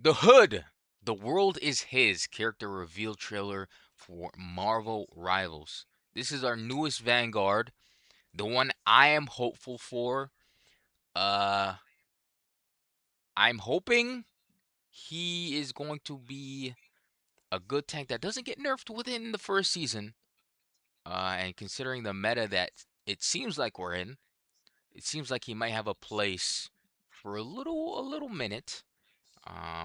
The Hood, The World Is His character reveal trailer for Marvel Rivals. This is our newest Vanguard, the one I am hopeful for. Uh, I'm hoping he is going to be a good tank that doesn't get nerfed within the first season. And considering the meta that it seems like we're in, it seems like he might have a place for a little minute.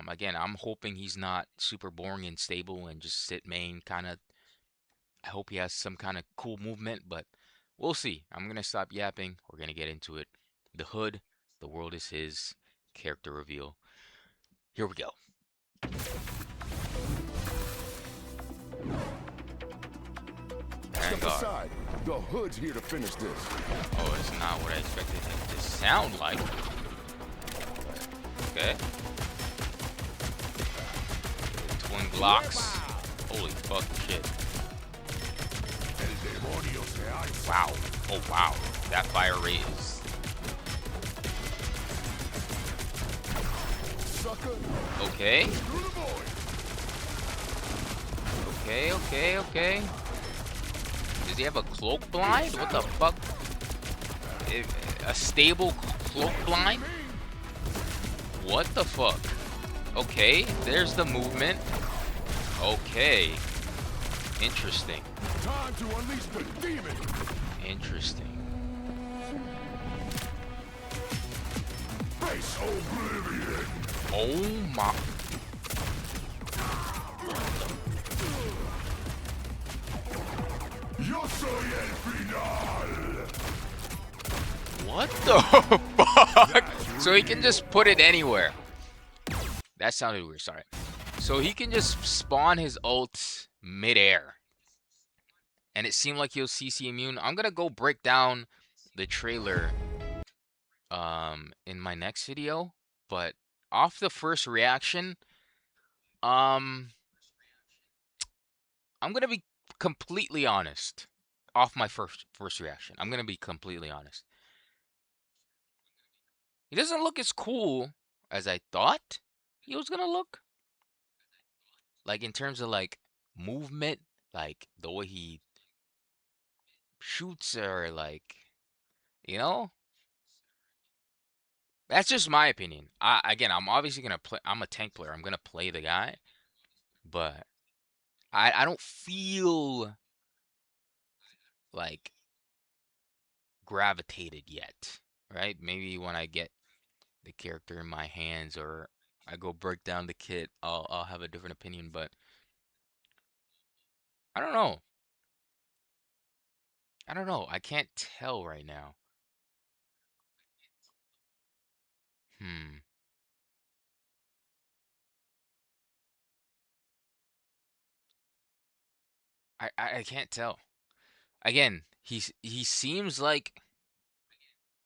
Again, I'm hoping he's not super boring and stable and just sit main kind of. I hope he has some kind of cool movement, but we'll see. I'm gonna stop yapping. We're gonna get into it. The Hood, The World Is His character reveal. Here we go. Step Vanguard. aside. The Hood's here to finish this. Oh, it's not what I expected him to sound like. Okay. Twin Glocks. Holy fuck shit. Wow. Oh wow. That fire rate is Sucker. okay. Okay. Does he have a cloak blind? What the fuck? A stable cloak blind? What the fuck? Okay, there's the movement. Okay. Interesting. Time to unleash the demon. Interesting. Face oblivion. Oh my. Yo soy el final. What the fuck? So he can just put it anywhere. That sounded weird, sorry. So he can just spawn his ult midair. And it seemed like he'll CC immune. I'm gonna go break down the trailer in my next video. But off the first reaction, um I'm gonna be completely honest. Off my first reaction. I'm gonna be completely honest. He doesn't look as cool as I thought he was gonna look. Like in terms of like movement, like the way he shoots or like, you know? That's just my opinion. Again, I'm obviously gonna play. I'm a tank player. I'm gonna play the guy, but I don't feel like gravitated yet, right? Maybe when I get the character in my hands or I go break down the kit, I'll have a different opinion. But I don't know. I don't know. I can't tell right now. Hmm. I can't tell. Again, he seems like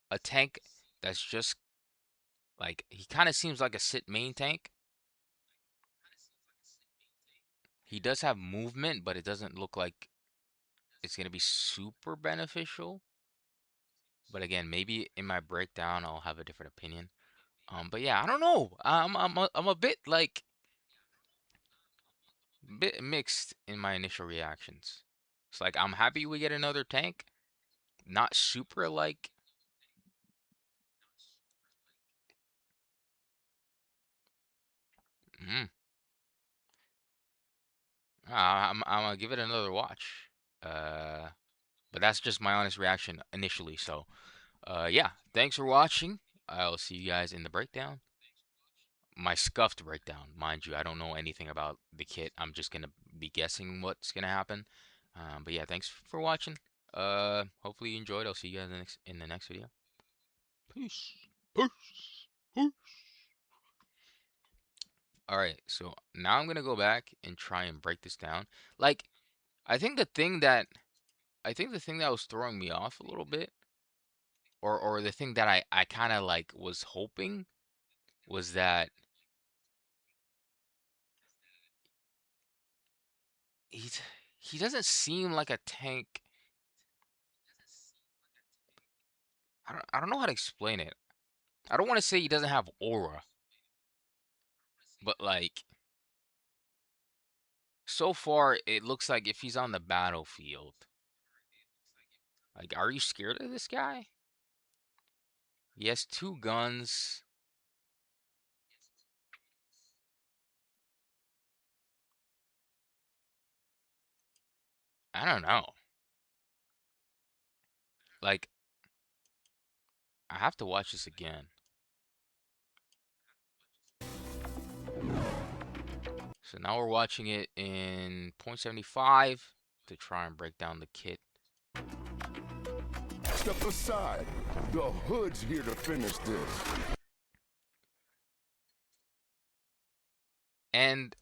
a tank that's just like he kind of seems like a sit main tank. He does have movement, but it doesn't look like it's gonna be super beneficial. But again, maybe in my breakdown I'll have a different opinion. But yeah, I don't know. I'm a bit like bit mixed in my initial reactions. It's like I'm happy we get another tank. Not super like mm, I'm gonna give it another watch. Uh but that's just my honest reaction initially. So yeah, thanks for watching. I'll see you guys in the breakdown. My scuffed breakdown, mind you. I don't know anything about the kit. I'm just gonna be guessing what's gonna happen. But yeah, thanks for watching. Hopefully you enjoyed. I'll see you guys in the next video. Peace. Peace. Peace. All right, so now I'm gonna go back and try and break this down. Like, I think the thing that was throwing me off a little bit, or the thing that I kind of like was hoping was that he's he doesn't seem like a tank. I don't know how to explain it. I don't want to say he doesn't have aura. But like so far it looks like if he's on the battlefield, like are you scared of this guy? He has two guns. I don't know. Like I have to watch this again. So now we're watching it in .75 to try and break down the kit. Step aside. The hood's here to finish this. And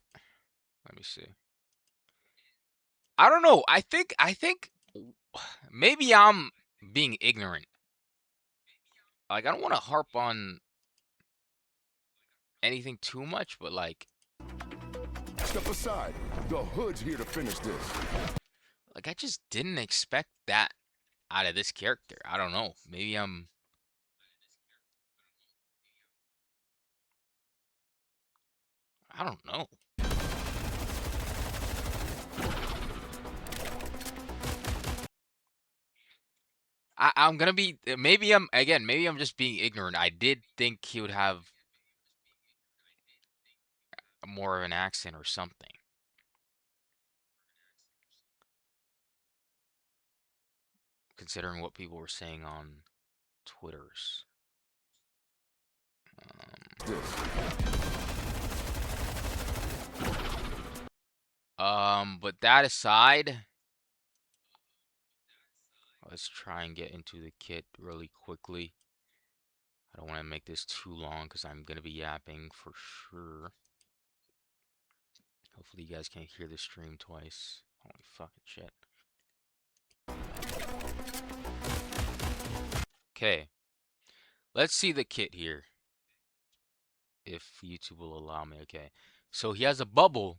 let me see. I don't know. I think maybe I'm being ignorant. Like I don't want to harp on anything too much, but like Step aside. The hood's here to finish this. I just didn't expect that out of this character. I don't know. Maybe I don't know. I'm gonna be maybe maybe I'm just being ignorant. I did think he would have more of an accent or something, considering what people were saying on Twitter's. But that aside, let's try and get into the kit really quickly. I don't want to make this too long because I'm gonna be yapping for sure. Hopefully you guys can't hear the stream twice. Holy fucking shit. Okay. Let's see the kit here. If YouTube will allow me, okay. So he has a bubble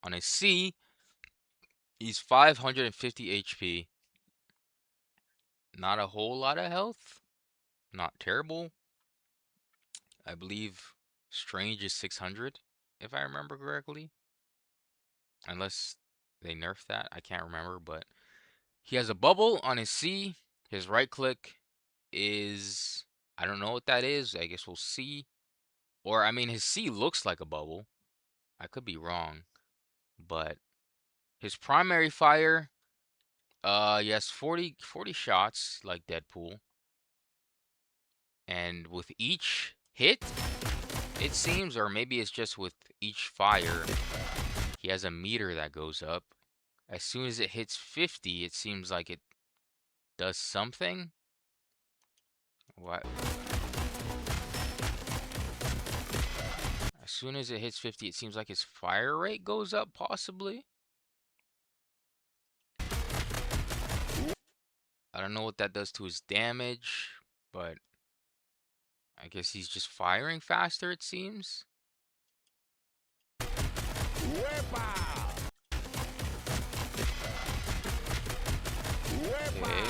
on his C. He's 550 HP. Not a whole lot of health. Not terrible. I believe Strange is 600, if I remember correctly. Unless they nerfed that. I can't remember, but he has a bubble on his C. His right click is, I don't know what that is. I guess we'll see. Or, I mean, his C looks like a bubble. I could be wrong. But his primary fire, yes, 40 shots like Deadpool. And with each hit, it seems, or maybe it's just with each fire, he has a meter that goes up. As soon as it hits 50, it seems like it does something. What? As soon as it hits 50, it seems like his fire rate goes up, possibly. I don't know what that does to his damage, but I guess he's just firing faster, it seems. Okay.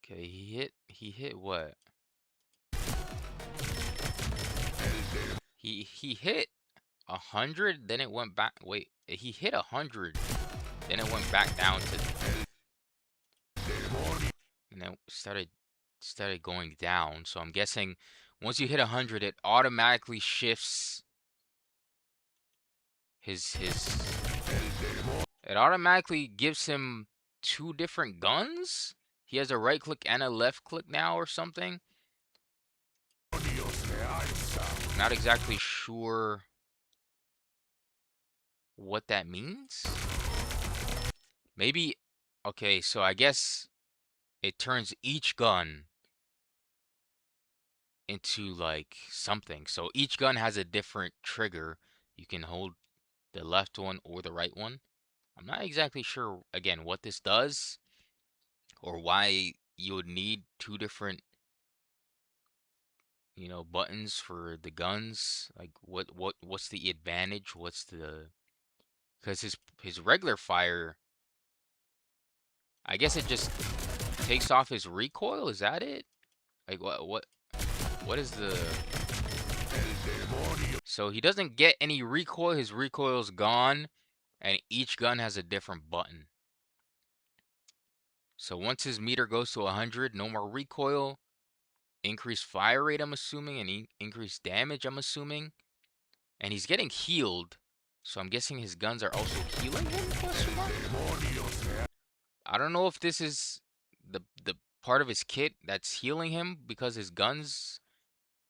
Okay, he hit what? He hit 100, then it went back. Wait, he hit 100, then it went back down to, and then started going down. So I'm guessing once you hit 100, it automatically shifts his. It automatically gives him two different guns. He has a right click and a left click now, or something. Not exactly sure what that means. Maybe, okay, so I guess it turns each gun into like something. So each gun has a different trigger. You can hold the left one or the right one. I'm not exactly sure, again, what this does or why you would need two different, buttons for the guns. Like what's the advantage? What's the, because his regular fire, I guess it just takes off his recoil. Is that it? Like what is the... So he doesn't get any recoil. His recoil's gone, and each gun has a different button. So once his meter goes to 100, no more recoil, increased fire rate, I'm assuming, and increased damage, I'm assuming. And he's getting healed, so I'm guessing his guns are also healing him, question mark? I don't know if this is the part of his kit that's healing him because his guns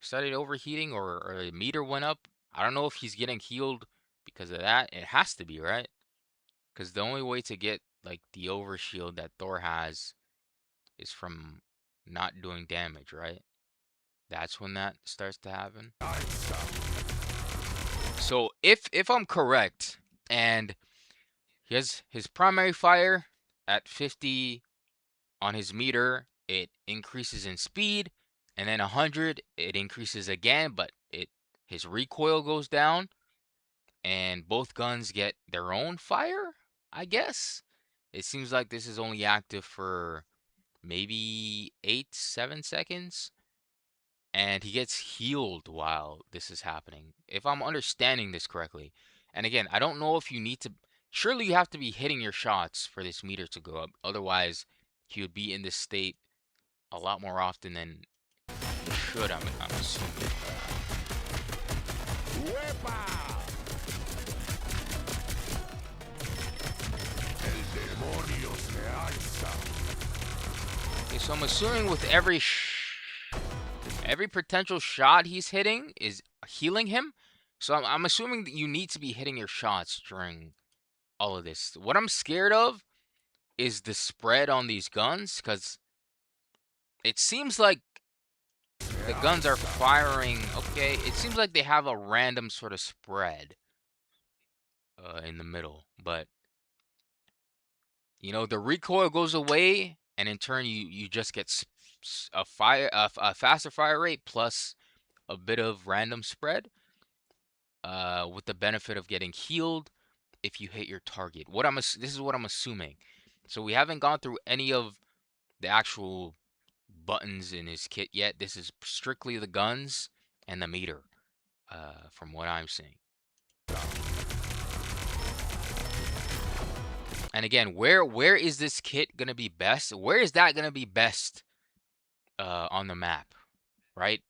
started overheating, or the meter went up. I don't know if he's getting healed because of that. It has to be, right? Because the only way to get like the overshield that Thor has is from not doing damage, right? That's when that starts to happen. So if I'm correct, and he has his primary fire at 50 on his meter, it increases in speed, and then 100 it increases again, but his recoil goes down, and both guns get their own fire, I guess. It seems like this is only active for maybe 8-7 seconds, and he gets healed while this is happening, if I'm understanding this correctly. And again, I don't know if you need to... Surely you have to be hitting your shots for this meter to go up. Otherwise, he would be in this state a lot more often than he should, I'm assuming. Okay, so I'm assuming with every potential shot he's hitting is healing him. So I'm assuming that you need to be hitting your shots during all of this. What I'm scared of is the spread on these guns, because it seems like the guns are firing. Okay, it seems like they have a random sort of spread in the middle, but you know, the recoil goes away, and in turn you just get a faster fire rate plus a bit of random spread, with the benefit of getting healed if you hit your target. This is what I'm assuming. So we haven't gone through any of the actual buttons in his kit yet. This is strictly the guns and the meter, from what I'm seeing. And again, where is this kit gonna be best? Where is that gonna be best on the map, right?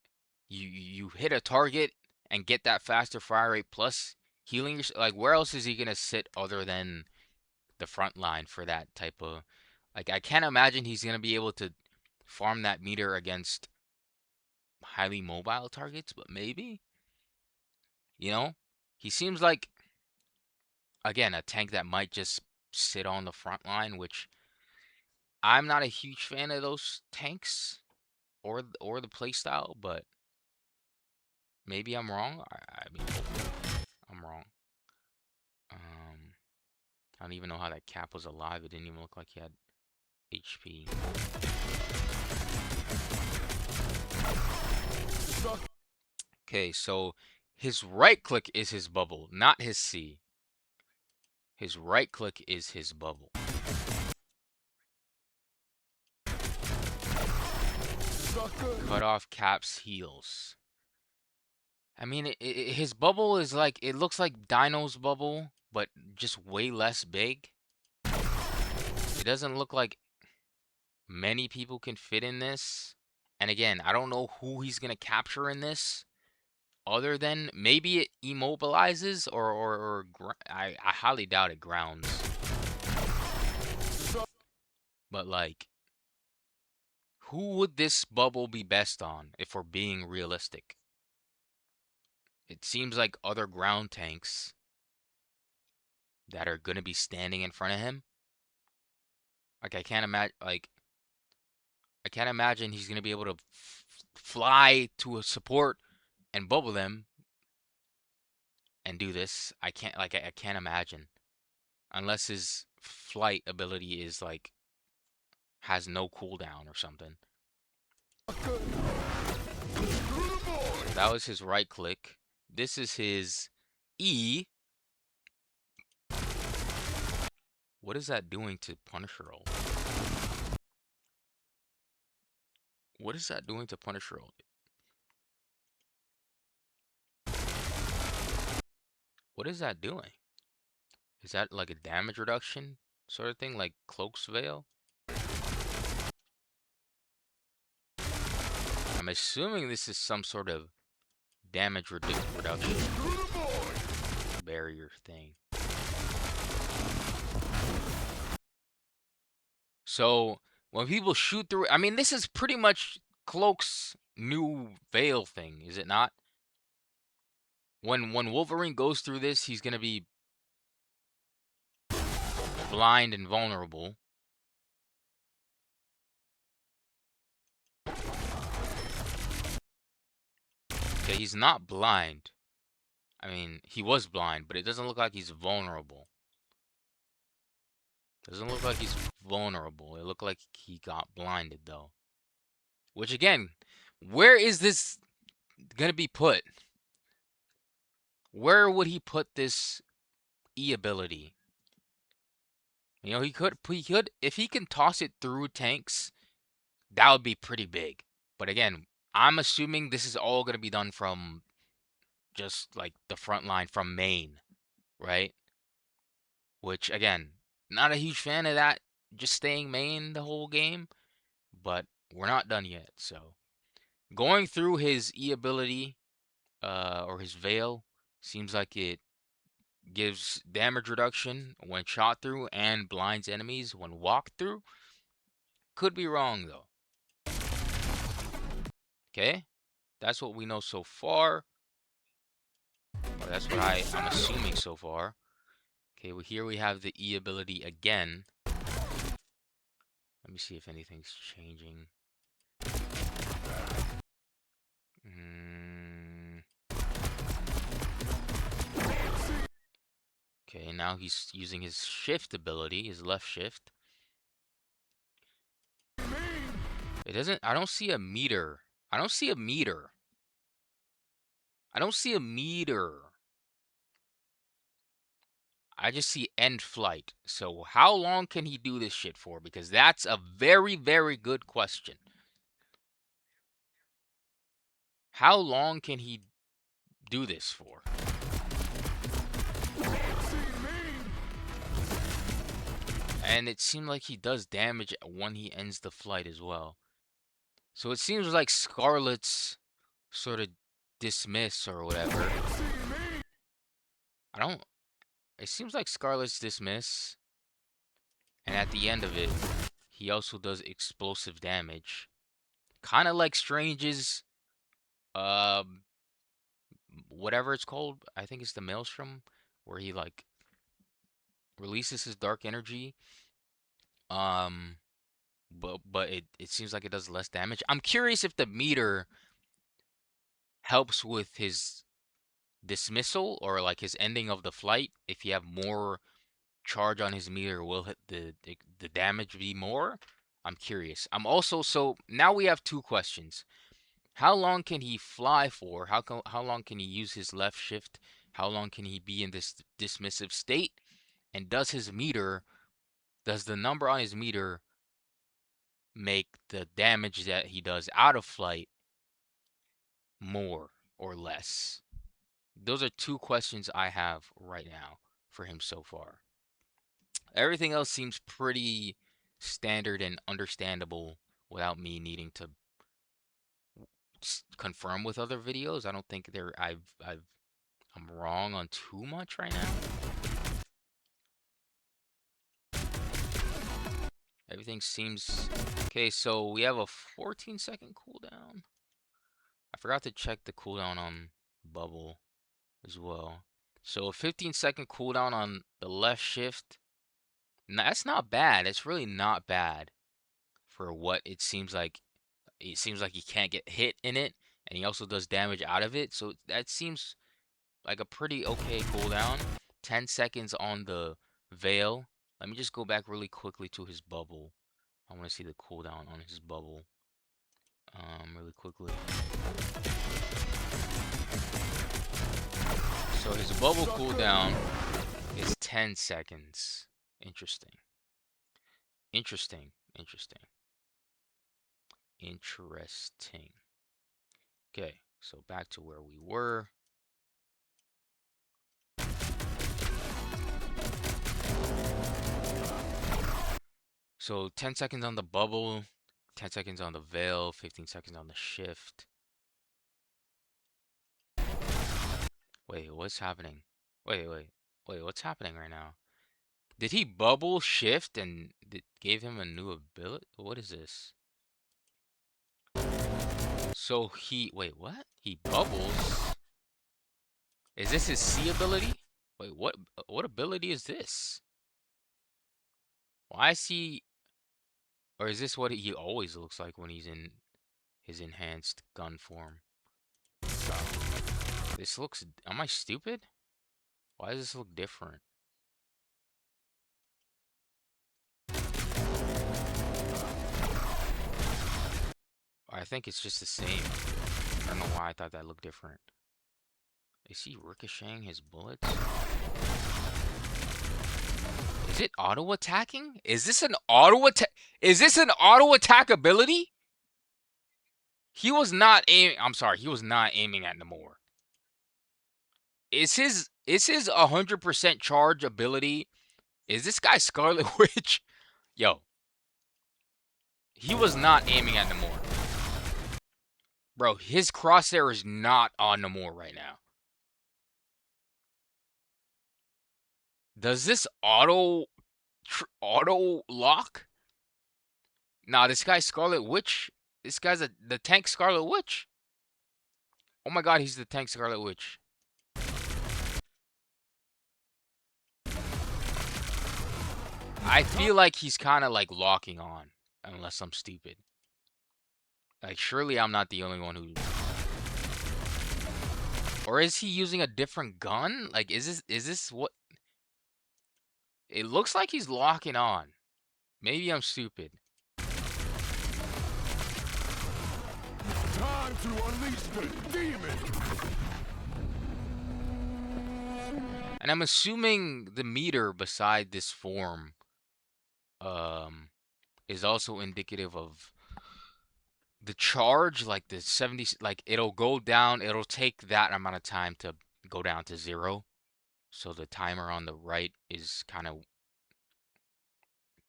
You hit a target and get that faster fire rate plus healing yourself. Like, where else is he gonna sit other than the front line for that type of... Like, I can't imagine he's gonna be able to farm that meter against highly mobile targets, but maybe, you know, he seems like, again, a tank that might just sit on the front line, which I'm not a huge fan of those tanks or the playstyle, but maybe I'm wrong. I mean, I'm wrong. I don't even know how that Cap was alive. It didn't even look like he had HP. Okay, so his right click is his bubble, not his C. His right click is his bubble. Cut off Cap's heals. I mean, his bubble is like, it looks like Dino's bubble, but just way less big. It doesn't look like many people can fit in this. And again, I don't know who he's going to capture in this, other than maybe it immobilizes, or I highly doubt it grounds. But like, who would this bubble be best on if we're being realistic? It seems like other ground tanks that are going to be standing in front of him. Like, I can't imagine he's going to be able to fly to a support and bubble them and do this. I can't imagine, unless his flight ability is like, has no cooldown or something. That was his right click. This is his E. What is that doing to Punisher ult? What is that doing to Punisher? What is that doing? Is that like a damage reduction sort of thing, like Cloak's Veil? I'm assuming this is some sort of damage reduction barrier thing. So when people shoot through, I mean, this is pretty much Cloak's new veil thing, is it not? When Wolverine goes through this, he's gonna be blind and vulnerable. Okay, he's not blind. I mean, he was blind, but it doesn't look like he's vulnerable. Doesn't look like he's vulnerable. It looked like he got blinded, though. Which, again, where is this gonna be put? Where would he put this E ability? You know, he could, if he can toss it through tanks, that would be pretty big. But again, I'm assuming this is all gonna be done from just like the front line from main, right? Which again, not a huge fan of that, just staying main the whole game, but we're not done yet. So going through his E ability, or his veil, seems like it gives damage reduction when shot through and blinds enemies when walked through. Could be wrong though. Okay, that's what we know so far. Or that's what I'm assuming so far. Okay, well here we have the E ability again. Let me see if anything's changing. Okay, now he's using his shift ability, his left shift. It doesn't, I don't see a meter. I don't see a meter. I don't see a meter. I just see end flight. So how long can he do this shit for? Because that's a very, very good question. How long can he do this for? And it seemed like he does damage when he ends the flight as well. So it seems like Scarlet's sort of dismiss or whatever. I don't... It seems like Scarlet's dismiss. And at the end of it, he also does explosive damage. Kind of like Strange's... whatever it's called. I think it's the Maelstrom. Where he, like, releases his dark energy. Um... But it seems like it does less damage. I'm curious if the meter helps with his dismissal or like his ending of the flight. If you have more charge on his meter, will hit the damage be more? I'm curious. I'm also, so now we have two questions. How long can he fly for? How long can he use his left shift? How long can he be in this dismissive state? And does the number on his meter make the damage that he does out of flight more or less? Those are two questions I have right now for him so far. Everything else seems pretty standard and understandable without me needing to confirm with other videos. I don't think I'm wrong on too much right now. Everything seems okay. So we have a 14-second cooldown. I forgot to check the cooldown on Bubble as well. So a 15-second cooldown on the left shift. That's not bad. It's really not bad for what it seems like. It seems like he can't get hit in it, and he also does damage out of it. So that seems like a pretty okay cooldown. 10 seconds on the Veil. Let me just go back really quickly to his bubble. I want to see the cooldown on his bubble. Really quickly. So his bubble cooldown is 10 seconds. Interesting. Interesting. Interesting. Interesting. Okay, so back to where we were. So 10 seconds on the bubble, 10 seconds on the veil, 15 seconds on the shift. Wait, what's happening? Wait, what's happening right now? Did he bubble shift and gave him a new ability? What is this? So wait, what? He bubbles? Is this his C ability? Wait, what ability is this? Why is he, or is this what he always looks like when he's in his enhanced gun form? This looks, am I stupid? Why does this look different? I think it's just the same. I don't know why I thought that looked different. Is he ricocheting his bullets? Is it auto attacking? Is this an auto attack? Is this an auto attack ability? He was not aiming. I'm sorry, he was not aiming at Namor. Is his 100% charge ability? Is this guy Scarlet Witch? Yo, he was not aiming at Namor. Bro, his crosshair is not on Namor right now. Does this auto lock? Nah, this guy's Scarlet Witch. This guy's the tank Scarlet Witch. Oh my god, he's the tank Scarlet Witch. I feel like he's kind of like locking on, unless I'm stupid. Like, surely I'm not the only one who... Or is he using a different gun? Like, is this what... It looks like he's locking on. Maybe I'm stupid. Time to unleash the demon! And I'm assuming the meter beside this form is also indicative of the charge, like the 70, like it'll go down, it'll take that amount of time to go down to 0. So the timer on the right is kind of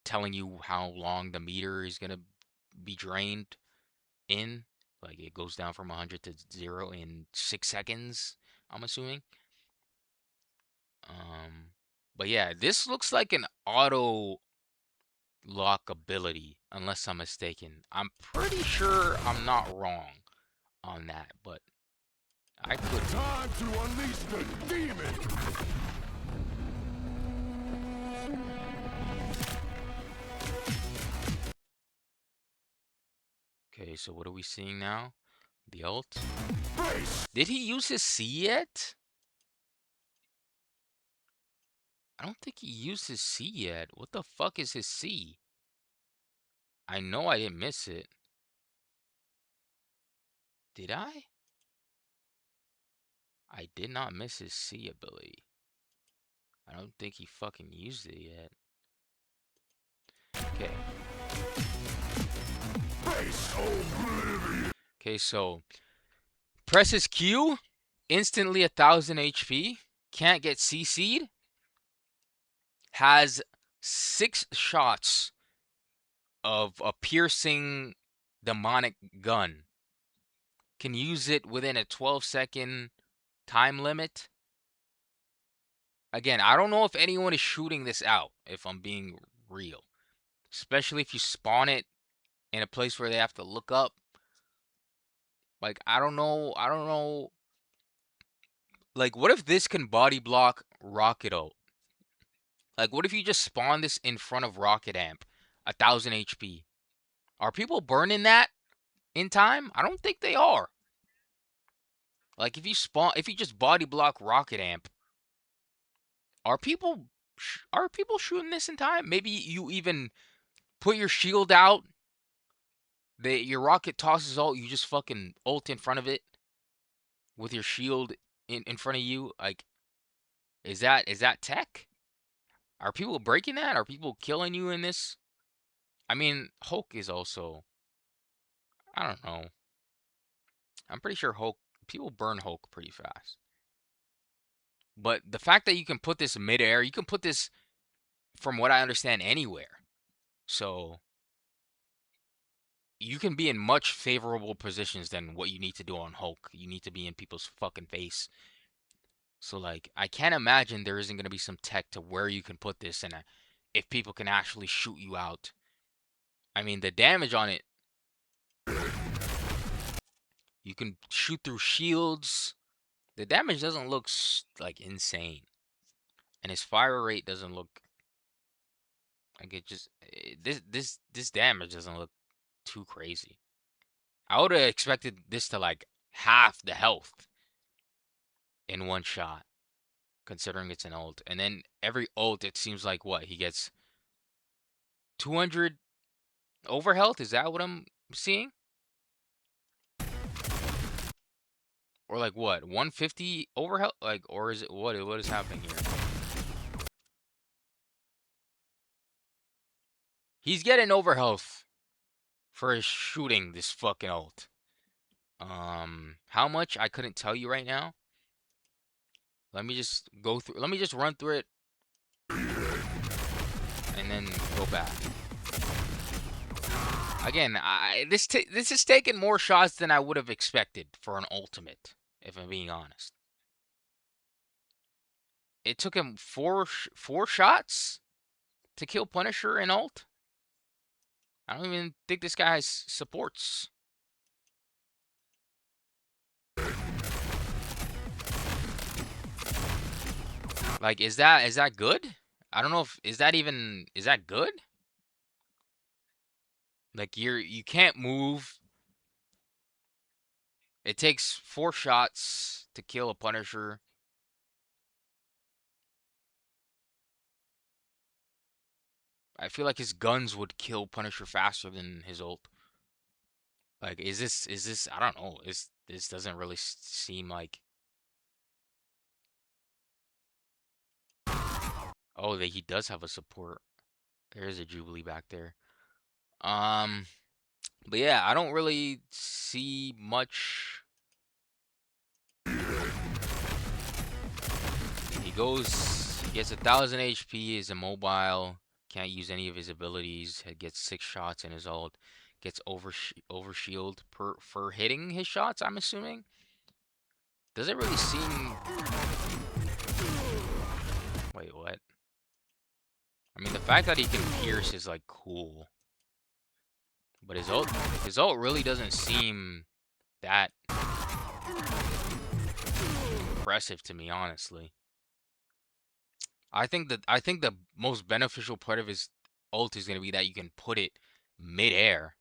telling you how long the meter is going to be drained in. Like it goes down from 100 to 0 in 6 seconds, I'm assuming. But yeah, this looks like an auto lock ability, unless I'm mistaken. I'm pretty sure I'm not wrong on that, but I could be. Time to unleash the demon! Okay, so what are we seeing now? The ult? Face! Did he use his C yet? I don't think he used his C yet. What the fuck is his C? I know I didn't miss it. Did I? I did not miss his C ability. I don't think he fucking used it yet. Okay. Face oblivion! Okay, so presses Q, instantly 1000 HP, can't get CC'd, has 6 shots of a piercing demonic gun. Can use it within a 12-second time limit. Again, I don't know if anyone is shooting this out, if I'm being real. Especially if you spawn it in a place where they have to look up. Like, I don't know. Like, what if this can body block Rocket Ult? Like, what if you just spawn this in front of Rocket Amp, 1000 HP? Are people burning that in time? I don't think they are. Like, if you just body block Rocket Amp, are people shooting this in time? Maybe you even put your shield out. Your rocket tosses ult, you just fucking ult in front of it with your shield in front of you. Like, is that tech? Are people breaking that? Are people killing you in this? I mean, Hulk is also. I don't know. I'm pretty sure Hulk people burn Hulk pretty fast. But the fact that you can put this midair, you can put this from what I understand anywhere. So you can be in much favorable positions than what you need to do on Hulk. You need to be in people's fucking face. So like I can't imagine there isn't gonna be some tech to where you can put this and if people can actually shoot you out. I mean the damage on it, you can shoot through shields. The damage doesn't look like insane, and his fire rate doesn't look like it. Just this damage doesn't look too crazy. I would have expected this to like half the health in one shot, considering it's an ult. And then every ult, it seems like what he gets 200 over health. Is that what I'm seeing? Or like what 150 over health? Like, or is it what is happening here? He's getting over health for his shooting this fucking ult. How much I couldn't tell you right now. Let me just go through. Let me just run through it and then go back. Again, this is taking more shots than I would have expected for an ultimate, if I'm being honest. It took him four shots to kill Punisher in ult. I don't even think this guy has supports. Like, is that good? I don't know if is that good? Like you can't move. It takes 4 shots to kill a Punisher. I feel like his guns would kill Punisher faster than his ult. Like, is this? I don't know. This doesn't really seem like. Oh, that he does have a support. There is a Jubilee back there. Um, but yeah, I don't really see much. He gets 1,000 HP, is immobile, can't use any of his abilities, he gets 6 shots in his ult, gets over shield for hitting his shots, I'm assuming. Does it really seem. Wait, what? I mean, the fact that he can pierce is like cool, but his ult really doesn't seem that impressive to me, honestly. I think the most beneficial part of his ult is gonna be that you can put it mid-air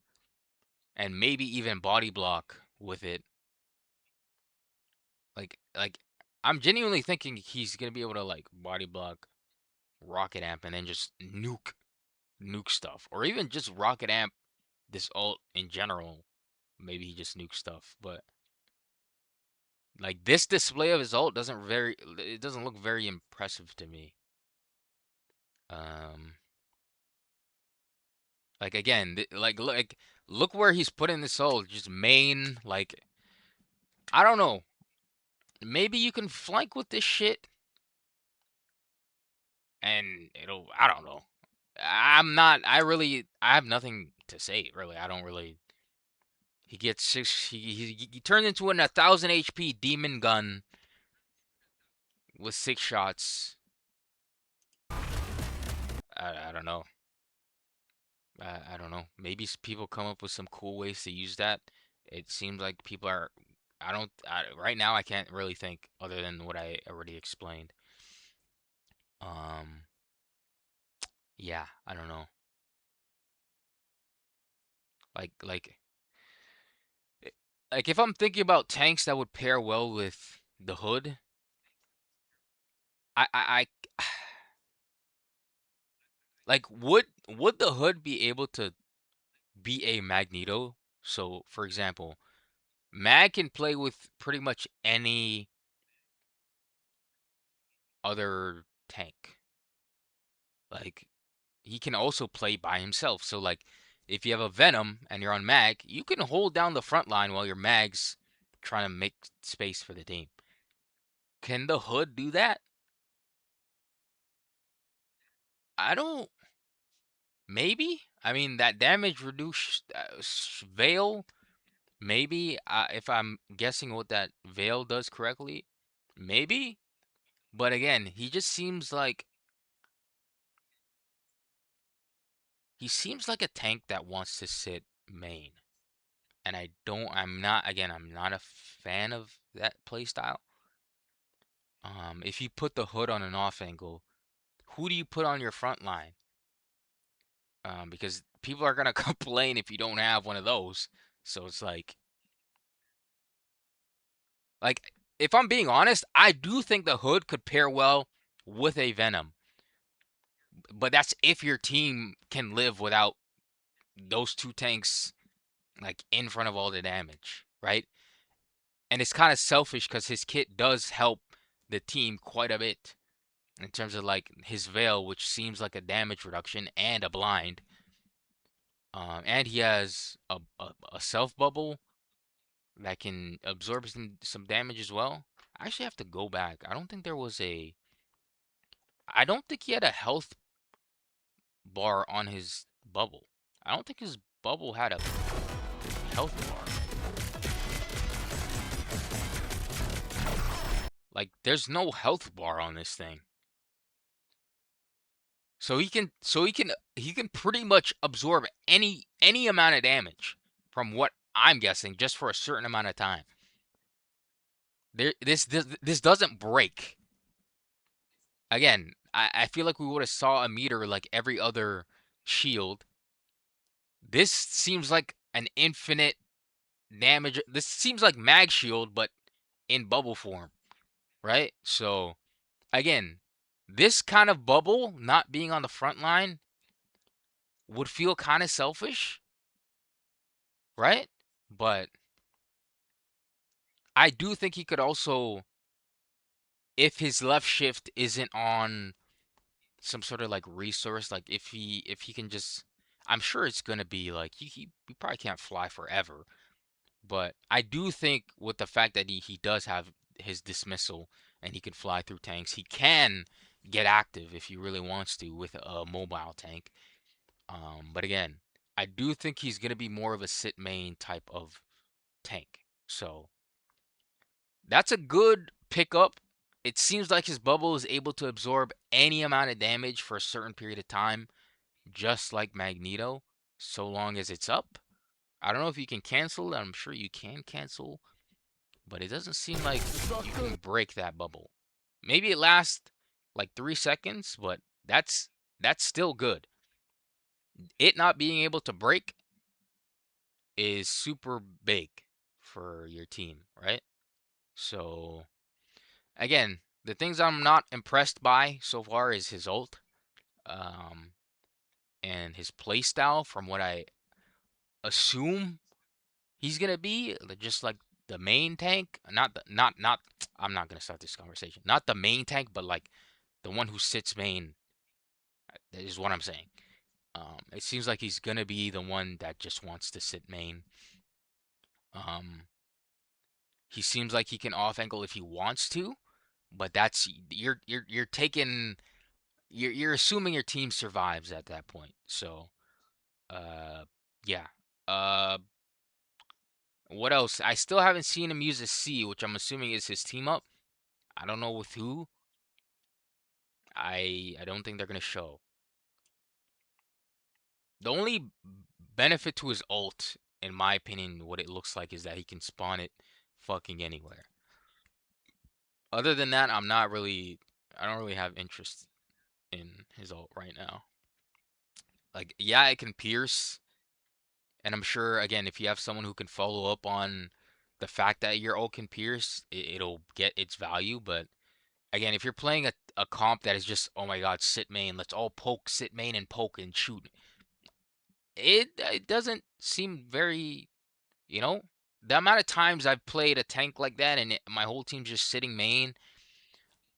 and maybe even body block with it. Like I'm genuinely thinking he's gonna be able to like body block rocket amp and then just nuke stuff, or even just rocket amp this ult in general. Maybe he just nukes stuff, but like this display of his ult it doesn't look very impressive to me. Um, like again, look where he's putting this ult, just main. Like I don't know, maybe you can flank with this shit and I don't know. I have nothing to say really. I don't really. He gets six. He turns into an 1,000 HP demon gun with 6 shots. I don't know. I don't know. Maybe people come up with some cool ways to use that. It seems like people are. I don't. Right now, I can't really think other than what I already explained. Um. Yeah. I don't know. Like eh, like if I'm thinking about tanks that would pair well with the hood, I like would the hood be able to be a Magneto? So, for example, Mag can play with pretty much any other tank. Like he can also play by himself. So like If you have a Venom and you're on Mag, you can hold down the front line while your Mag's trying to make space for the team. Can the Hood do that? I don't. Maybe. I mean, that damage reduce Veil. Maybe if I'm guessing what that Veil does correctly, maybe. But again, he seems like a tank that wants to sit main. And I'm not a fan of that playstyle. If you put the Hood on an off angle, who do you put on your front line? Because people are gonna complain if you don't have one of those. So it's like if I'm being honest, I do think the Hood could pair well with a Venom. But that's if your team can live without those two tanks like in front of all the damage, right? And it's kind of selfish because his kit does help the team quite a bit in terms of like his Veil, which seems like a damage reduction and a blind. And he has a self bubble that can absorb some damage as well. I actually have to go back. I don't think he had a health bar on his bubble. I don't think his bubble had a health bar. Like there's no health bar on this thing. So he can pretty much absorb any amount of damage from what I'm guessing just for a certain amount of time. This doesn't break. Again, I feel like we would have saw a meter like every other shield. This seems like an infinite damage. This seems like mag shield, but in bubble form, right? So again, this kind of bubble not being on the front line would feel kind of selfish, right? But I do think he could also, if his left shift isn't on some sort of like resource, like if he can just, I'm sure it's gonna be like he probably can't fly forever, but I do think with the fact that he does have his dismissal and he can fly through tanks, he can get active if he really wants to with a mobile tank. But again, I do think he's gonna be more of a sit main type of tank. So that's a good pickup. It seems like his bubble is able to absorb any amount of damage for a certain period of time, just like Magneto, so long as it's up. I don't know if you can cancel. I'm sure you can cancel, but it doesn't seem like you can break that bubble. Maybe it lasts like 3 seconds, but that's still good. It not being able to break is super big for your team, right? So again, the things I'm not impressed by so far is his ult, um, and his playstyle. From what I assume he's gonna be, just like the main tank. Not. I'm not gonna start this conversation. Not the main tank, but like the one who sits main. That is what I'm saying. It seems like he's gonna be the one that just wants to sit main. Um, he seems like he can off angle if he wants to, but that's you're taking you're assuming your team survives at that point. So, uh, yeah. Uh, what else? I still haven't seen him use a C, which I'm assuming is his team up. I don't know with who. I don't think they're gonna show. The only benefit to his ult, in my opinion, what it looks like is that he can spawn it fucking anywhere. Other than that, I don't really have interest in his ult right now. Like, yeah, it can pierce, and I'm sure again, if you have someone who can follow up on the fact that your ult can pierce, it'll get its value. But again, if you're playing a comp that is just, oh my god, sit main, let's all poke, sit main and poke and shoot, it doesn't seem very, you know, the amount of times I've played a tank like that and my whole team's just sitting main,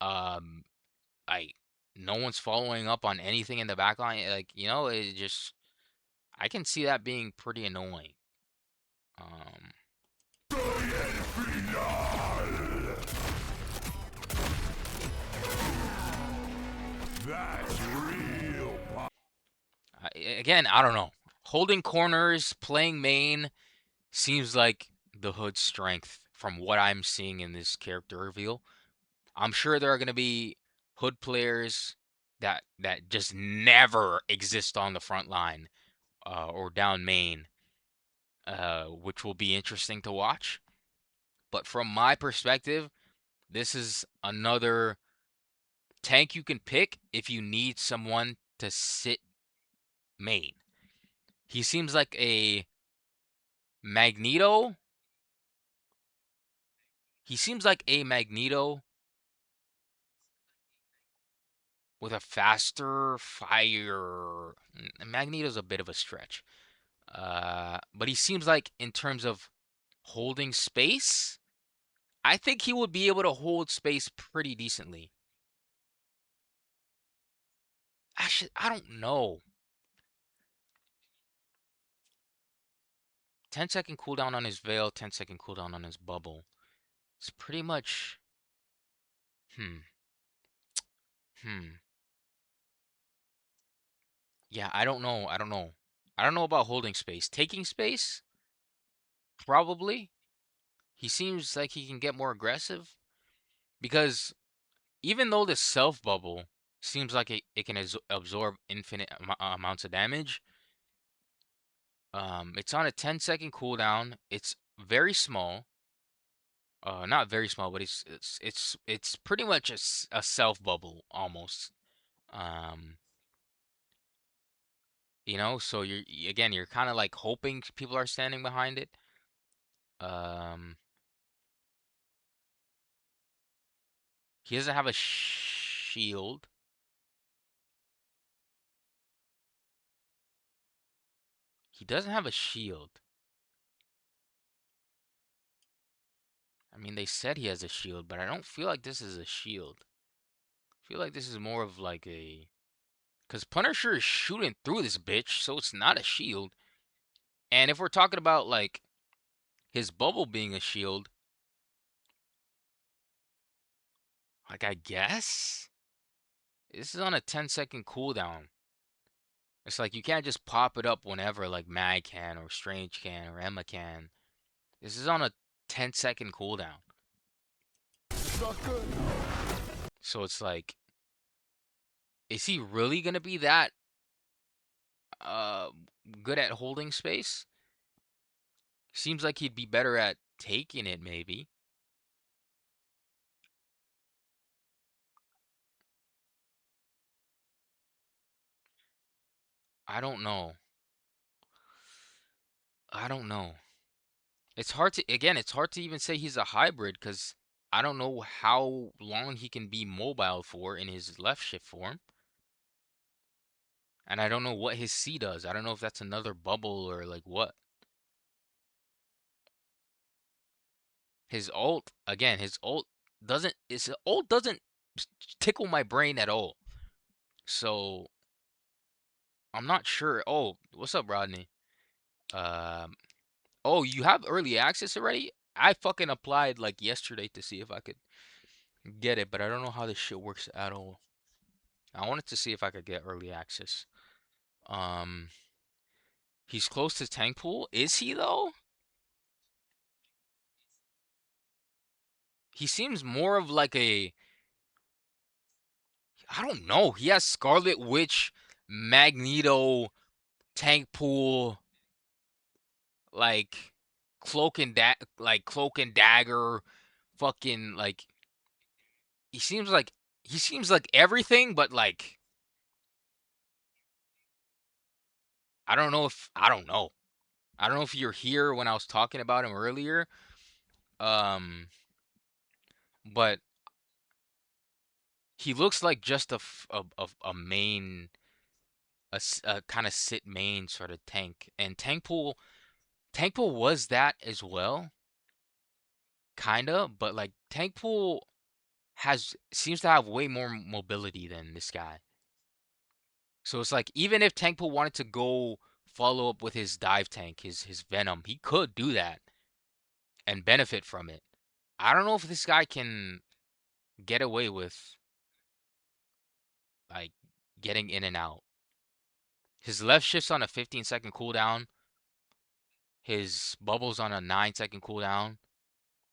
um, I no one's following up on anything in the back line. Like, it just I can see that being pretty annoying. Um, That's real power. again, I don't know. Holding corners, playing main seems like the Hood's strength from what I'm seeing in this character reveal. I'm sure there are going to be Hood players that just never exist on the front line or down main, which will be interesting to watch. But from my perspective, this is another tank you can pick if you need someone to sit main. He seems like a Magneto. He seems like a Magneto with a faster fire. Magneto's a bit of a stretch. But he seems like in terms of holding space, I think he would be able to hold space pretty decently. Actually, I don't know. 10-second cooldown on his Veil, 10-second cooldown on his Bubble. It's pretty much. Hmm. Hmm. Yeah, I don't know. I don't know. I don't know about holding space. Taking space? Probably. He seems like he can get more aggressive because even though the self bubble seems like it can absorb infinite amounts of damage, it's on a 10-second cooldown. It's very small. Not very small, but it's pretty much a self bubble almost. Um, so again, you're kind of like hoping people are standing behind it. Um, he doesn't have a shield. He doesn't have a shield. I mean, they said he has a shield, but I don't feel like this is a shield. I feel like this is more of like a. Because Punisher is shooting through this bitch, so it's not a shield. And if we're talking about like his bubble being a shield, like I guess this is on a 10-second cooldown. It's like you can't just pop it up whenever like Mag can or Strange can or Emma can. This is on a 10-second cooldown. Sucker. So it's like, is he really gonna be that uh good at holding space? Seems like he'd be better at taking it, maybe. I don't know. I don't know. It's hard to even say he's a hybrid because I don't know how long he can be mobile for in his left shift form. And I don't know what his C does. I don't know if that's another bubble or like what. His ult doesn't tickle my brain at all. So I'm not sure. Oh, what's up, Rodney? Um, oh, you have early access already? I fucking applied like yesterday to see if I could get it, but I don't know how this shit works at all. I wanted to see if I could get early access. Um, he's close to tank pool. Is he though? He seems more of like a, I don't know. He has Scarlet Witch, Magneto, tank pool, like cloak and dagger, fucking like he seems like he seems like everything, but like I don't know. I don't know if you're here when I was talking about him earlier. Um, but he looks like just a main a kind of sit main sort of tank. And Tank Pool was that as well, kinda, but like Tank Pool has seems to have way more mobility than this guy. So it's like even if Tank Pool wanted to go follow up with his dive tank, his Venom. He could do that and benefit from it. I don't know if this guy can get away with like getting in and out. His left shift's on a 15-second cooldown, his bubble's on a 9-second cooldown,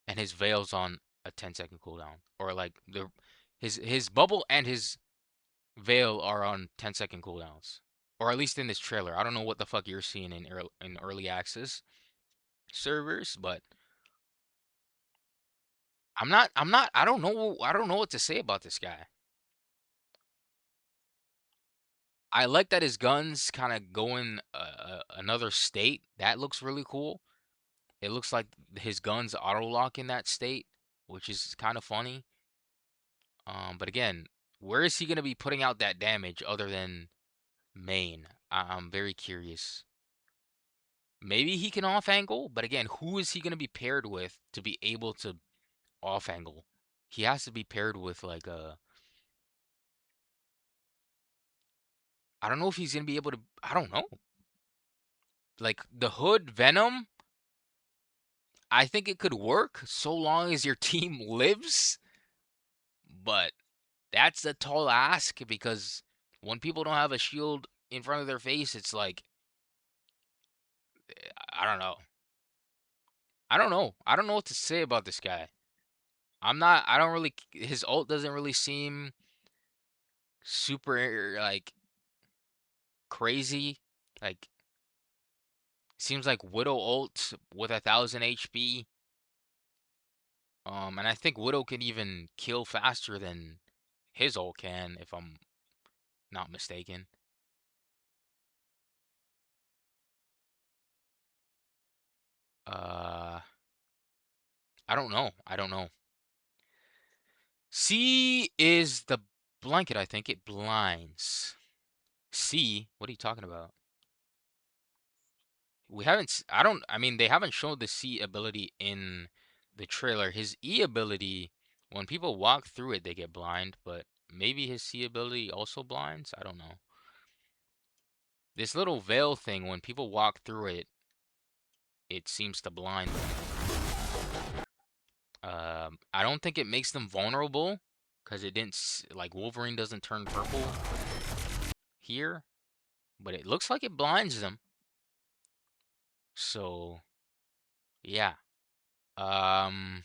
and his veil's on a 10-second cooldown. Or like his bubble and his veil are on 10-second cooldowns. Or at least in this trailer. I don't know what the fuck you're seeing in early access servers, but I don't know what to say about this guy. I like that his guns kind of go in another state. That looks really cool. It looks like his guns auto lock in that state, which is kind of funny. But again, where is he gonna be putting out that damage other than main? I'm very curious. Maybe he can off angle, but again, who is he gonna be paired with to be able to off angle? He has to be paired with like a. I don't know if he's gonna be able to. I don't know. Like the Hood Venom, I think it could work so long as your team lives, but that's a tall ask because when people don't have a shield in front of their face, it's like I don't know. I don't know. I don't know what to say about this guy. I don't really his ult doesn't really seem super like crazy. Like seems like Widow ult with 1,000 HP. And I think Widow can even kill faster than his ult can, if I'm not mistaken. Uh, I don't know. I don't know. C is the blanket, I think. It blinds. C? What are you talking about? We haven't. I don't. I mean, they haven't shown the C ability in the trailer. His E ability, when people walk through it, they get blind, but maybe his C ability also blinds? I don't know. This little veil thing, when people walk through it, it seems to blind them. I don't think it makes them vulnerable because it didn't like Wolverine doesn't turn purple here, but it looks like it blinds them. So yeah, um,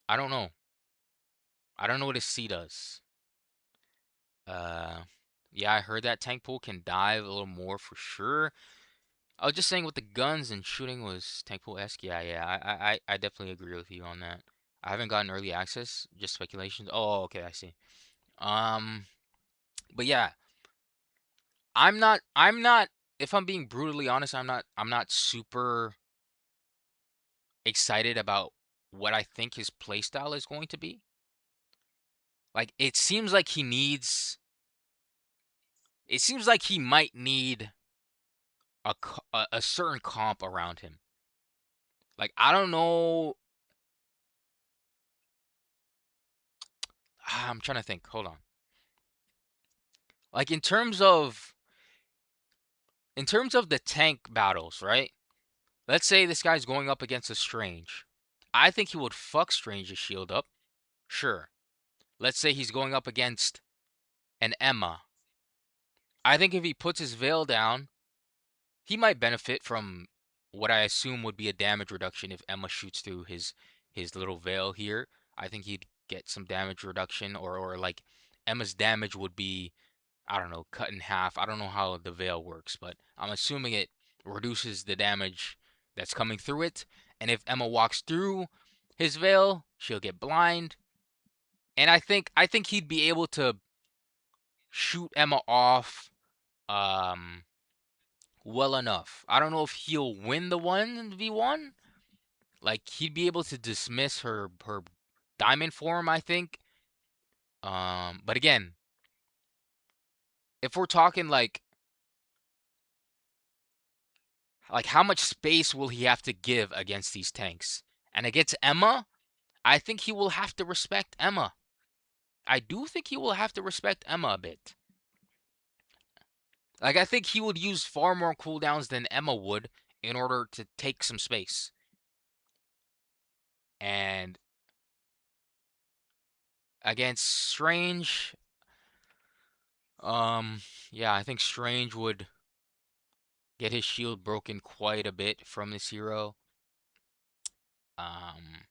I don't know. I don't know what his C does. Uh, yeah, I heard that tank pool can dive a little more for sure. I was just saying with the guns and shooting was tank pool esque. Yeah, yeah, I definitely agree with you on that. I haven't gotten early access, just speculations. Oh, okay, I see. Um, but yeah, I'm not if I'm being brutally honest, I'm not super excited about what I think his playstyle is going to be. Like it seems like he might need a certain comp around him. Like I don't know, I'm trying to think. Hold on. Like in terms of the tank battles, right? Let's say this guy's going up against a Strange. I think he would fuck Strange's shield up. Sure. Let's say he's going up against an Emma. I think if he puts his veil down, he might benefit from what I assume would be a damage reduction if Emma shoots through his little veil here. I think he'd get some damage reduction, or like Emma's damage would be, I don't know, cut in half. I don't know how the veil works, but I'm assuming it reduces the damage that's coming through it. And if Emma walks through his veil, she'll get blind. And I think he'd be able to shoot Emma off um well enough. I don't know if he'll win the 1v1. Like he'd be able to dismiss her diamond form, I think. But again, if we're talking like how much space will he have to give against these tanks? And against Emma, I think he will have to respect Emma. I do think he will have to respect Emma a bit. Like I think he would use far more cooldowns than Emma would in order to take some space. And against Strange, yeah, I think Strange would get his shield broken quite a bit from this hero. Um,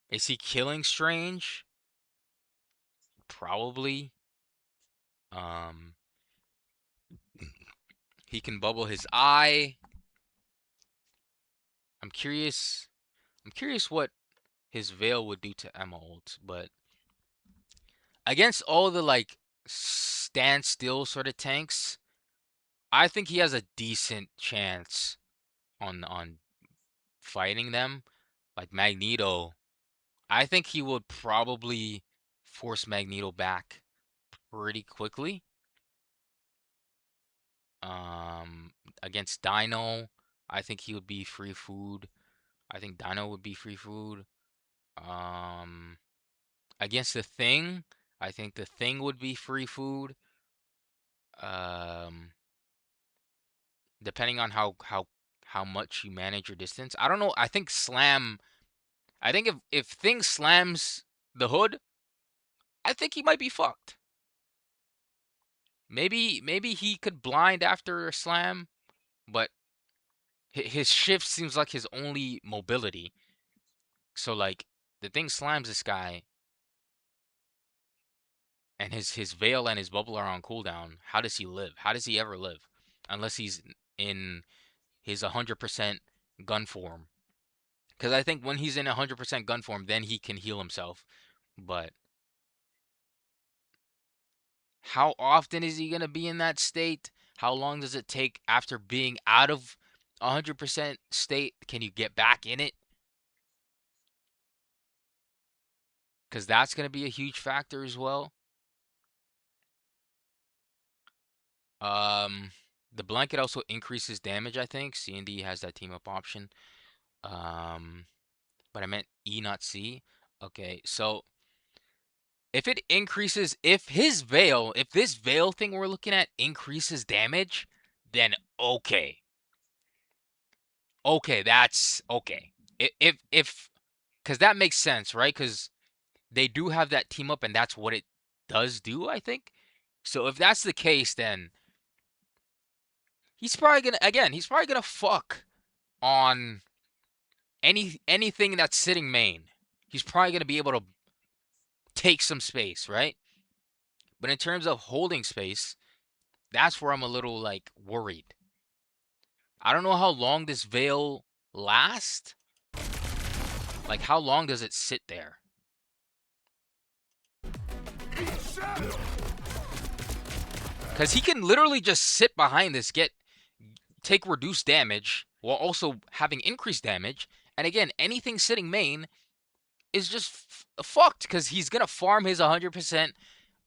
is he killing Strange? Probably. Um, he can bubble his eye. I'm curious. I'm curious what his veil would do to Emma ult, but against all the like stand still sort of tanks, I think he has a decent chance on fighting them. Like Magneto, I think he would probably force Magneto back pretty quickly. Um, against Dino, I think he would be free food. I think Dino would be free food. Um, against the Thing, I think the Thing would be free food. Um, depending on how much you manage your distance. I don't know. I think Slam. I think if Thing slams the hood, I think he might be fucked. Maybe he could blind after a slam, but his shift seems like his only mobility. So like the Thing slams this guy, and his veil and his bubble are on cooldown. How does he live? How does he ever live? Unless he's in his 100% gun form. Because I think when he's in 100% gun form, then he can heal himself. But how often is he going to be in that state? How long does it take after being out of 100% state? Can you get back in it? Because that's going to be a huge factor as well. Um, the blanket also increases damage, I think. C&D has that team up option. Um, but I meant E, not C. Okay, so if it increases, if this veil thing we're looking at increases damage, then okay. Okay, that's okay. If because that makes sense, right? Because they do have that team up, and that's what it does do, I think. So if that's the case, then he's probably gonna fuck on anything that's sitting main. He's probably gonna be able to take some space, right? But in terms of holding space, that's where I'm a little like worried. I don't know how long this veil lasts. Like how long does it sit there? Cuz he can literally just sit behind this, take reduced damage while also having increased damage. And again, anything sitting main is just fucked cuz he's going to farm his 100%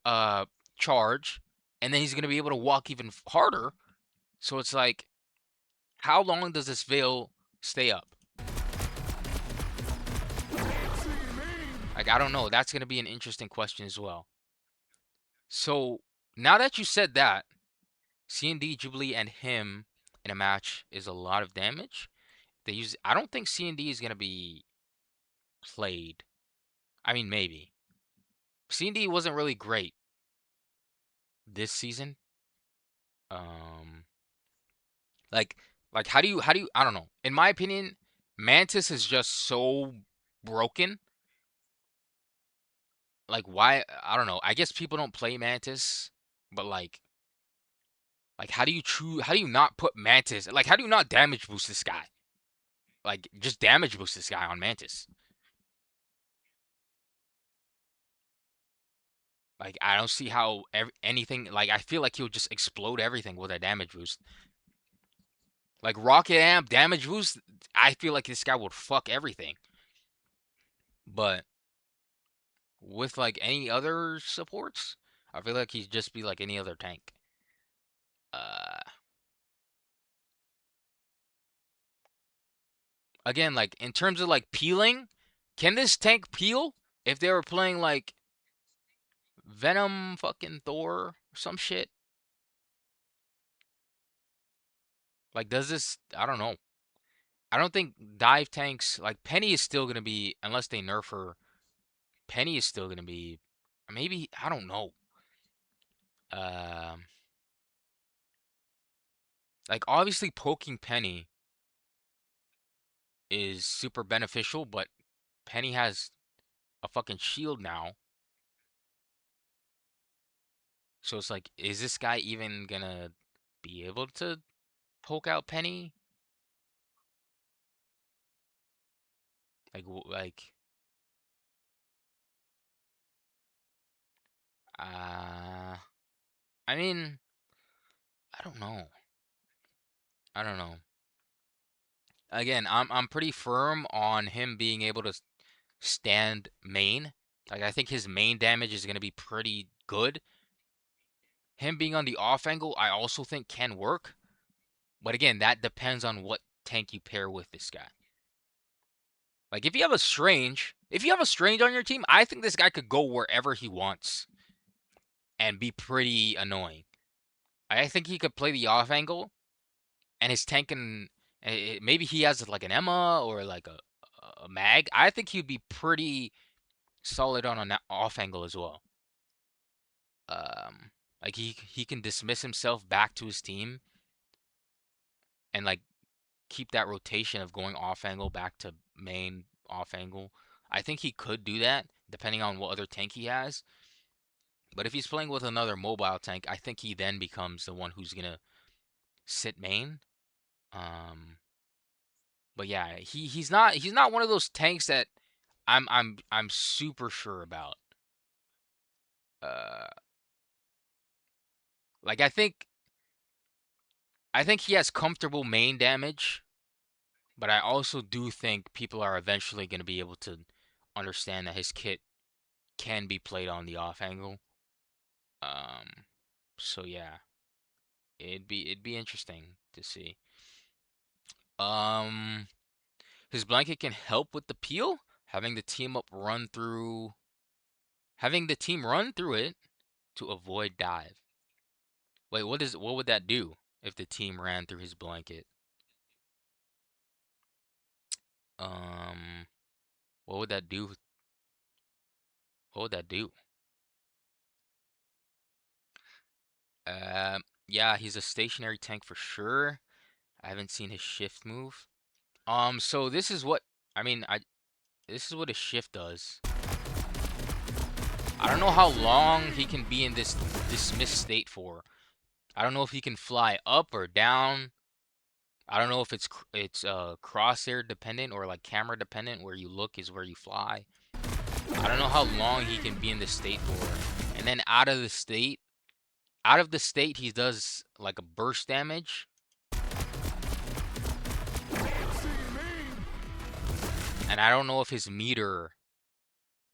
uh charge and then he's going to be able to walk even harder. So it's like how long does this veil stay up? Like I don't know. That's going to be an interesting question as well. So now that you said that, C&D, Jubilee, and him in a match is a lot of damage. They use. I don't think C&D is gonna be played. I mean, maybe C&D wasn't really great this season. Um, like how do you? I don't know. In my opinion, Mantis is just so broken. Like why? I don't know. I guess people don't play Mantis, but like how do you choose? How do you not put Mantis? Like how do you not damage boost this guy? Like just damage boost this guy on Mantis. Like I don't see how anything. Like I feel like he'll just explode everything with a damage boost. Like Rocket Amp damage boost. I feel like this guy would fuck everything. But with like any other supports, I feel like he'd just be like any other tank. Uh, again, like in terms of like peeling, can this tank peel if they were playing like Venom, fucking Thor, or some shit? Like, does this? I don't know. I don't think dive tanks like Penny is still gonna be unless they nerf her. Penny is still gonna be maybe I don't know. Um, like obviously poking Penny is super beneficial, but Penny has a fucking shield now. So it's like, is this guy even gonna be able to poke out Penny? Like, uh, I mean, I don't know. I don't know. Again, I'm pretty firm on him being able to stand main. Like, I think his main damage is gonna be pretty good. Him being on the off angle, I also think can work. But again, that depends on what tank you pair with this guy. Like if you have a Strange on your team, I think this guy could go wherever he wants and be pretty annoying. I think he could play the off angle and his tank can maybe he has like an Emma or like a mag. I think he'd be pretty solid on an off angle as well. Like he can dismiss himself back to his team and like keep that rotation of going off angle back to main off angle. I think he could do that depending on what other tank he has. But if he's playing with another mobile tank, I think he then becomes the one who's gonna sit main. Um, but yeah, he's not one of those tanks that I'm super sure about. Uh, like I think he has comfortable main damage, but I also do think people are eventually gonna be able to understand that his kit can be played on the off angle. Um, so yeah, it'd be interesting to see. Um, his blanket can help with the peel, having the team run through it to avoid dive. Wait, what would that do if the team ran through his blanket? Um, what would that do? What would that do? Yeah, he's a stationary tank for sure. I haven't seen his shift move. So this is what I mean. This is what his shift does. I don't know how long he can be in this dismissed state for. I don't know if he can fly up or down. I don't know if it's crosshair dependent or like camera dependent. Where you look is where you fly. I don't know how long he can be in this state for. And then out of the state, he does like a burst damage. And I don't know if his meter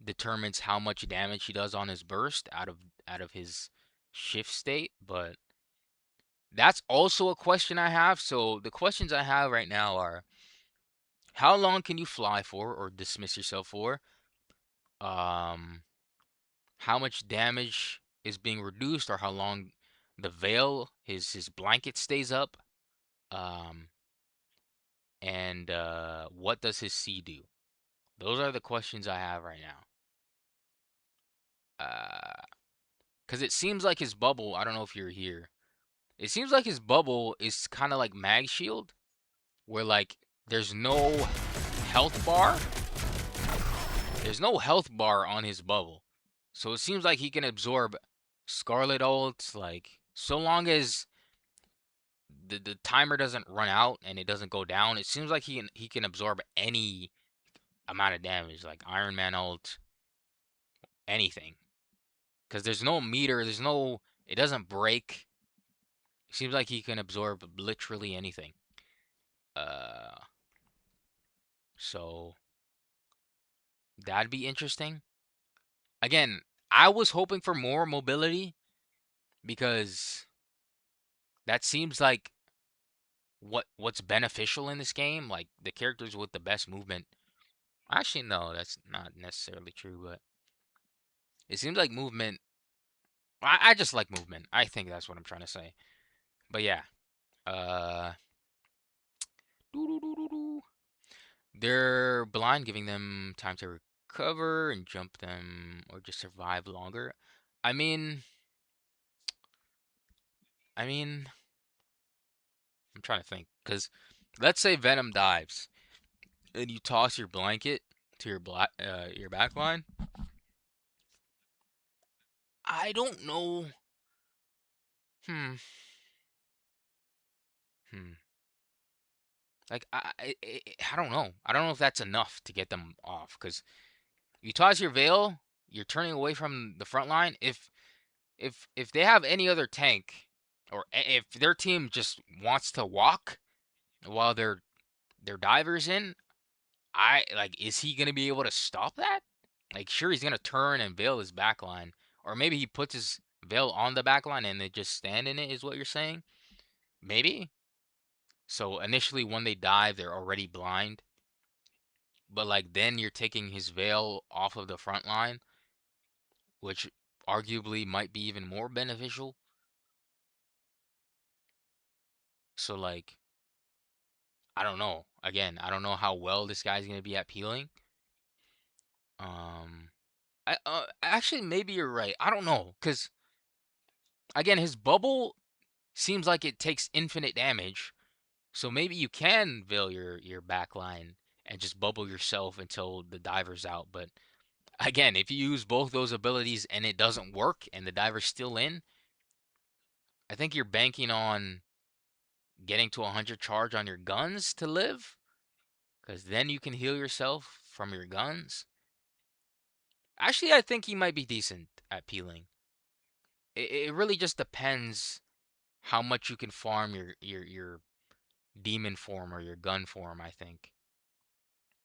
determines how much damage he does on his burst out of his shift state, but that's also a question I have. So the questions I have right now are how long can you fly for or dismiss yourself for? Um, how much damage is being reduced or how long the veil, his blanket stays up? Um, and what does his C do? Those are the questions I have right now. Because it seems like his bubble, I don't know if you're here. It seems like his bubble is kind of like Mag Shield, where like there's no health bar. There's no health bar on his bubble. So it seems like he can absorb Scarlet ults, like so long as the timer doesn't run out and it doesn't go down, it seems like he can absorb any amount of damage, like Iron Man ult, anything. Because there's no meter, it doesn't break. It seems like he can absorb literally anything. Uh, so that'd be interesting. Again, I was hoping for more mobility because that seems like what's beneficial in this game. Like the characters with the best movement. Actually, no, that's not necessarily true, but it seems like movement. I just like movement. I think that's what I'm trying to say. But yeah, uh, Doo-doo-doo-doo-doo. They're blind, giving them time to recover and jump them or just survive longer. I mean, I mean, I'm trying to think because let's say Venom dives and you toss your blanket to your back line. I don't know. Hmm. Hmm. Like I don't know. I don't know if that's enough to get them off because you toss your veil, you're turning away from the front line. If they have any other tank, or if their team just wants to walk while their divers in, I like is he gonna be able to stop that? Like sure he's gonna turn and veil his back line. Or maybe he puts his veil on the back line and they just stand in it, is what you're saying? Maybe. So initially when they dive, they're already blind. But like then you're taking his veil off of the front line, which arguably might be even more beneficial. So like I don't know. Again, I don't know how well this guy's gonna be at peeling. Um, actually maybe you're right. I don't know, cause again his bubble seems like it takes infinite damage. So maybe you can veil your back line and just bubble yourself until the diver's out. But again, if you use both those abilities and it doesn't work and the diver's still in, I think you're banking on getting to 100 charge on your guns to live, because then you can heal yourself from your guns. Actually, I think he might be decent at peeling. It really just depends how much you can farm your demon form or your gun form, I think.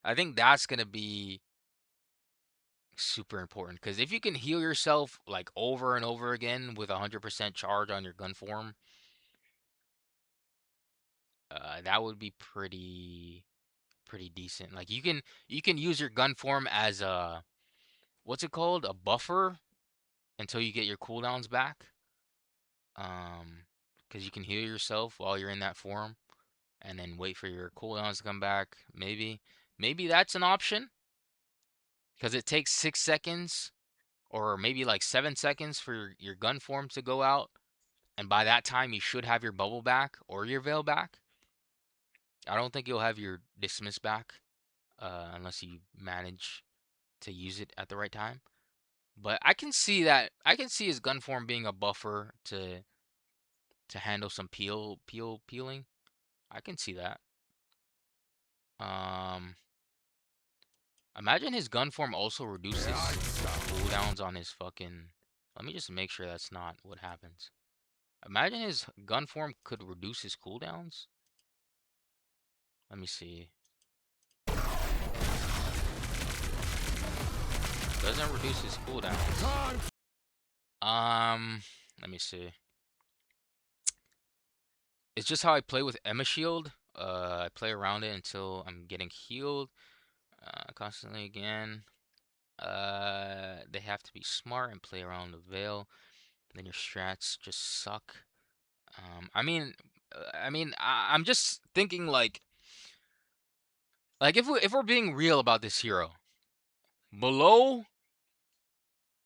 I think that's gonna be super important because if you can heal yourself like over and over again with 100% charge on your gun form, that would be pretty decent. Like you can use your gun form as a what's it called? A buffer until you get your cooldowns back. Um, because you can heal yourself while you're in that form and then wait for your cooldowns to come back. Maybe that's an option because it takes 6 seconds or maybe like 7 seconds for your gun form to go out, and by that time you should have your bubble back or your veil back. I don't think you'll have your dismiss back unless you manage to use it at the right time. But I can see that. I can see his gun form being a buffer to handle some peeling. I can see that. Um, Imagine his gun form also reduces cooldowns on his fucking. Let me just make sure that's not what happens. Imagine his gun form could reduce his cooldowns. Let me see. Doesn't reduce his cooldowns. Let me see. It's just how I play with Emma Shield. I play around it until I'm getting healed. Constantly again. They have to be smart and play around the veil. Then your strats just suck. I'm just thinking like if we're being real about this hero, below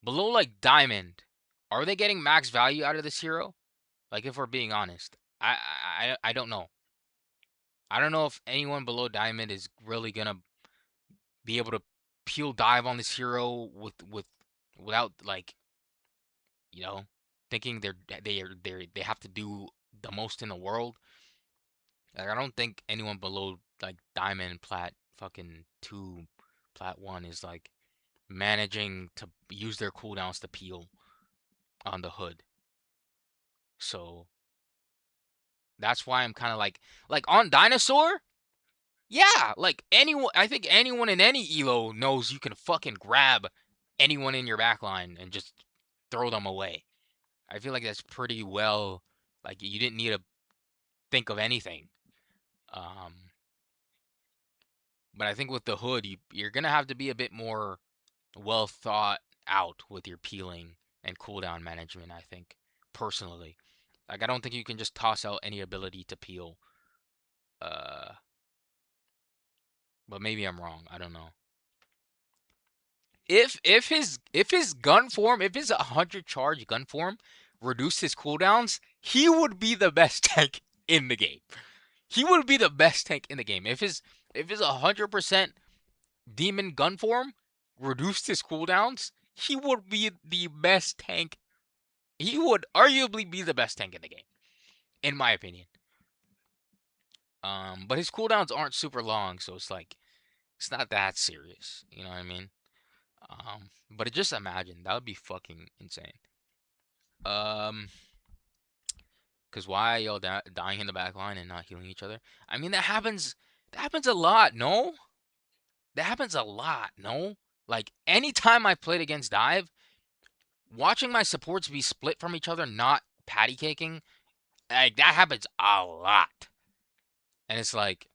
below like diamond, are they getting max value out of this hero? Like if we're being honest, I don't know. I don't know if anyone below diamond is really gonna be able to peel dive on this hero without like you know thinking they have to do the most in the world. Like I don't think anyone below like diamond plat fucking 2 plat 1 is like managing to use their cooldowns to peel on the hood. So that's why I'm kind of like on dinosaur. Yeah, like anyone, I think anyone in any elo knows you can fucking grab anyone in your backline and just throw them away. I feel like that's pretty well, like you didn't need to think of anything. Um, but I think with the hood, you're gonna have to be a bit more well thought out with your peeling and cooldown management, I think, personally. Like I don't think you can just toss out any ability to peel. Uh, but maybe I'm wrong. I don't know. If his gun form, if his 100 charge gun form reduced his cooldowns, he would be the best tank in the game. He would be the best tank in the game. If his 100% demon gun form reduced his cooldowns, he would be the best tank. He would arguably be the best tank in the game, in my opinion. But his cooldowns aren't super long, so it's like it's not that serious. You know what I mean? But just imagine that would be fucking insane. Um, cause why y'all dying in the back line and not healing each other? I mean that happens. That happens a lot. No, that happens a lot. No, like anytime I played against Dive, watching my supports be split from each other, not patty caking, like that happens a lot. And it's like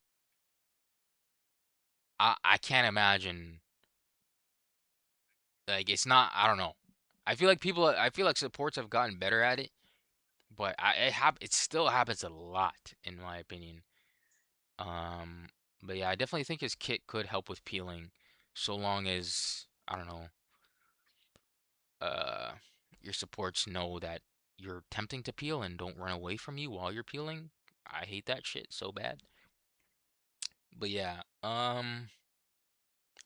I can't imagine. Like it's not. I don't know. I feel like people. I feel like supports have gotten better at it, but it still happens a lot in my opinion. Um, but yeah, I definitely think his kit could help with peeling, so long as I don't know, uh, your supports know that you're attempting to peel and don't run away from you while you're peeling. I hate that shit so bad. But yeah, I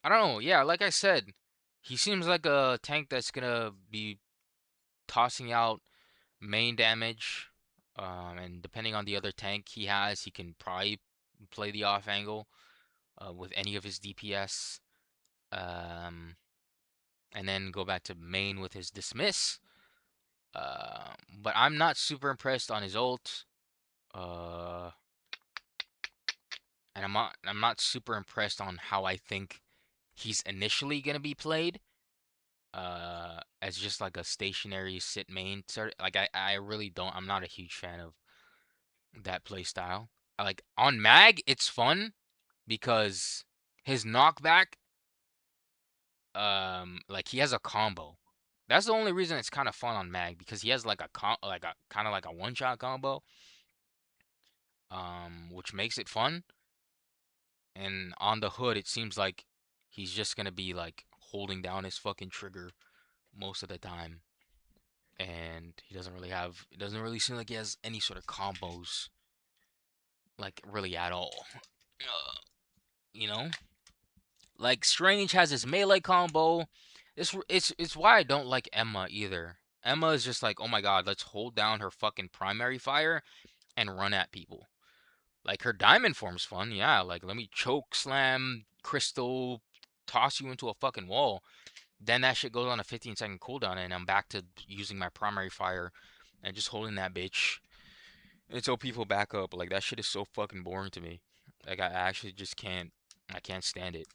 don't know. Yeah, like I said, he seems like a tank that's gonna be tossing out main damage. And depending on the other tank he has, he can probably play the off angle with any of his DPS. Um, and then go back to main with his dismiss. But I'm not super impressed on his ult. Uh, and I'm not super impressed on how I think he's initially gonna be played. As just like a stationary sit main sort of, like I really don't. I'm not a huge fan of that play style. Like on Mag, it's fun because his knockback, like he has a combo. That's the only reason it's kind of fun on Mag because he has like like a kind of like a one shot combo, which makes it fun. And on the hood, it seems like he's just gonna be like holding down his fucking trigger most of the time, and he doesn't really have. It doesn't really seem like he has any sort of combos, like really at all. You know, like Strange has his melee combo. It's why I don't like Emma either. Emma is just like, oh my god, let's hold down her fucking primary fire and run at people. Like her diamond form's fun, yeah. Like let me choke slam, crystal, toss you into a fucking wall. Then that shit goes on a 15-second cooldown, and I'm back to using my primary fire and just holding that bitch until people back up. Like that shit is so fucking boring to me. Like I actually just can't. I can't stand it.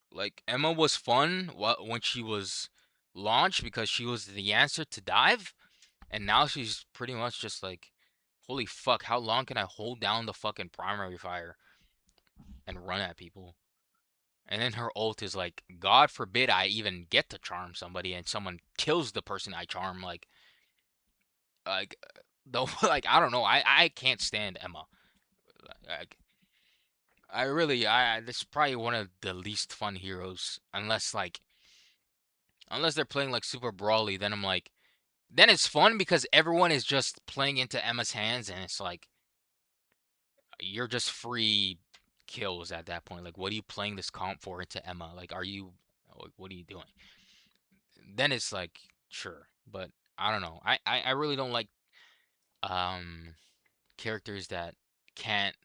Like Emma was fun when she was launched because she was the answer to dive, and now she's pretty much just like, holy fuck, how long can I hold down the fucking primary fire and run at people? And then her ult is like, God forbid I even get to charm somebody and someone kills the person I charm. Like, though, like I don't know, I can't stand Emma. Like, I really, this is probably one of the least fun heroes, unless they're playing like super brawly. Then I'm like, then it's fun because everyone is just playing into Emma's hands, and it's like you're just free kills at that point. Like, what are you playing this comp for into Emma? Like, what are you doing? Then it's like, sure, but I don't know. I really don't like um characters that can't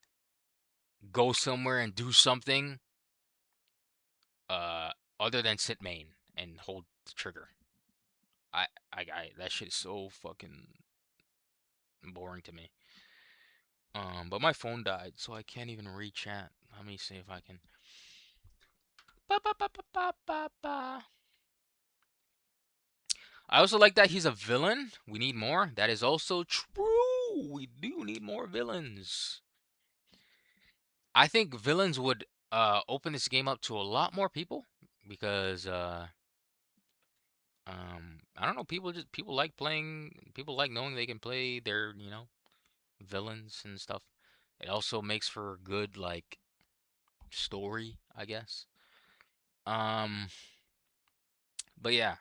go somewhere and do something uh other than sit main and hold the trigger. That shit is so fucking boring to me. But my phone died, so I can't even read chat. Let me see if I can. Ba, ba, ba, ba, ba, ba, ba. I also like that he's a villain. We need more. That is also true. We do need more villains. I think villains would open this game up to a lot more people because I don't know, people like playing, people like knowing they can play their, villains and stuff. It also makes for good like story, I guess. Um, but yeah,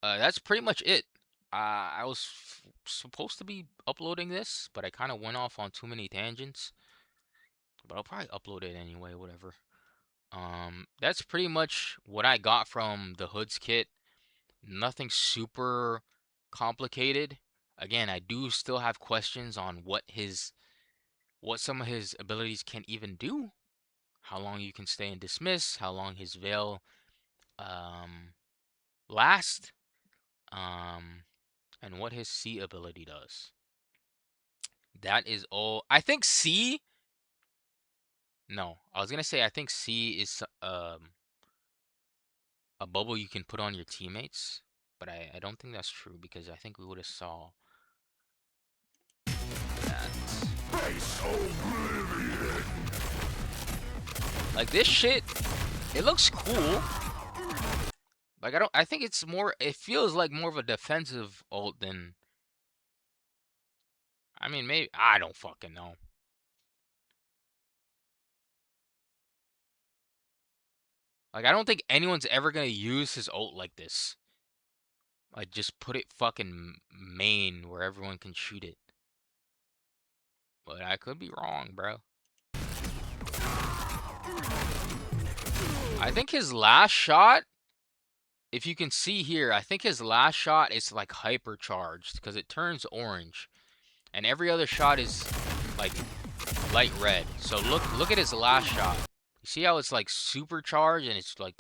that's pretty much it. I was supposed to be uploading this, but I kind of went off on too many tangents. But I'll probably upload it anyway, whatever. That's pretty much what I got from the Hoods kit. Nothing super complicated. Again, I do still have questions on what some of his abilities can even do. How long you can stay in dismiss, how long his veil um lasts, um, and what his C ability does. That is all. I think C. No, I was gonna say I think C is a bubble you can put on your teammates, but I don't think that's true because I think we would have saw that. Face oblivion. Like this shit, it looks cool. Like I think it's more. It feels like more of a defensive ult than. I mean, maybe I don't fucking know. Like I don't think anyone's ever gonna use his ult like this. Like just put it fucking main where everyone can shoot it. But I could be wrong, bro. I think his last shot, if you can see here, I think his last shot is like hypercharged because it turns orange. And every other shot is like light red. So look at his last shot. You see how it's like supercharged and it's like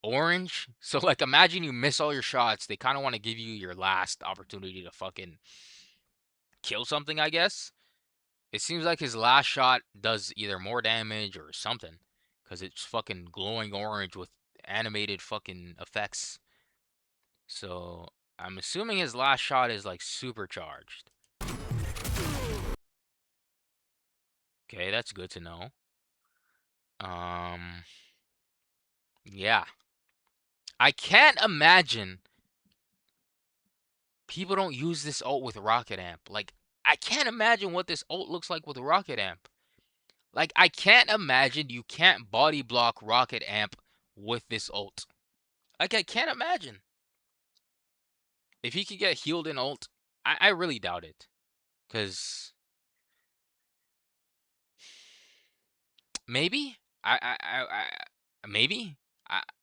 orange? So like imagine you miss all your shots. They kind of want to give you your last opportunity to fucking kill something, I guess. It seems like his last shot does either more damage or something. Because it's fucking glowing orange with animated fucking effects. So I'm assuming his last shot is like supercharged. Okay, that's good to know. Um, yeah. I can't imagine people don't use this ult with Rocket Amp. Like, I can't imagine what this ult looks like with Rocket Amp. Like, I can't imagine you can't body block Rocket Amp with this ult. Like, I can't imagine. If he could get healed in ult, I really doubt it. Because maybe? Maybe?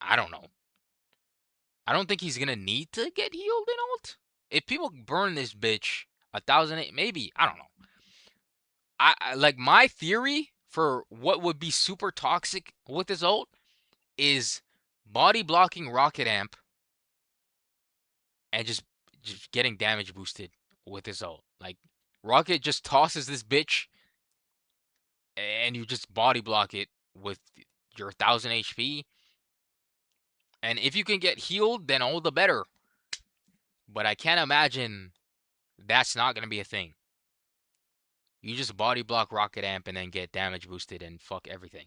I don't know. I don't think he's gonna need to get healed in ult. If people burn this bitch 1,008, maybe. I don't know. I like my theory for what would be super toxic with this ult is body blocking Rocket Amp and just getting damage boosted with this ult. Like Rocket just tosses this bitch and you just body block it with your 1,000 HP. And if you can get healed, then all the better. But I can't imagine that's not gonna be a thing. You just body block Rocket Amp and then get damage boosted and fuck everything.